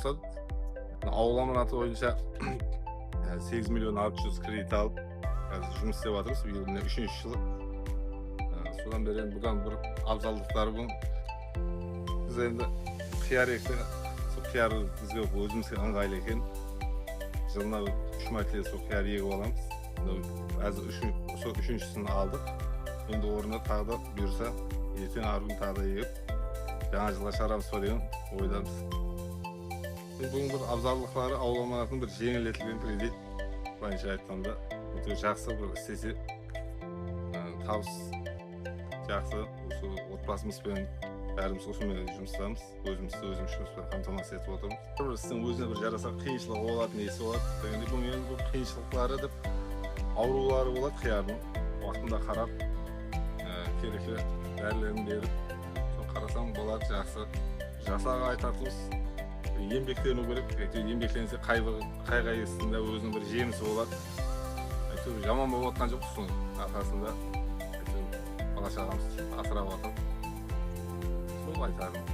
болса, ауыл аманаты бойынша 8 миллион 600 кредит алып, қазір жұмыс істеп жатырмыз. Биыл міне 3-ші жылы. Содан бері бұдан бір абзалдықтары бұл. Біз енді қияр екті, сол қияр бізге өзімізге ыңғайлы екен. Жылына 3 мәрте сол қияр егіп аламыз. Әзір 3-шісін алдық. Енді орнына тағы да бұйырса, ертең арғы күн тағы да егіп, жаңа жылға шығарамыз ба деген ойдамыз. Бұның бір абзалдықтары ауыл аманатының бір жеңілдетілген кредит. Былайша айтқанда, өте жақсы бір істесе, табыс жақсы, осы отбасымызбен бәріміз осымен жұмыстамыз, өзіміз жұмыспен қамтамасыз етіп отырмыз. Бір істің өзіне бір жараса қиыншылығы болады, несі болады. Дегенде бұның енді бір қиыншылықтары деп аурулары болады қиярдың. Уақытында қарап, керекті дәрілерін беріп, сол қарасам болады жақсы. Жасаға айтатымыз, еңбектену керек. Еңбекленсе қай-қайсысында өзінің бір жемісі болады. Жаман болып отқан жоқ соның арқасында. Бала-шағамыз асырап жатыр. Сол айтарым.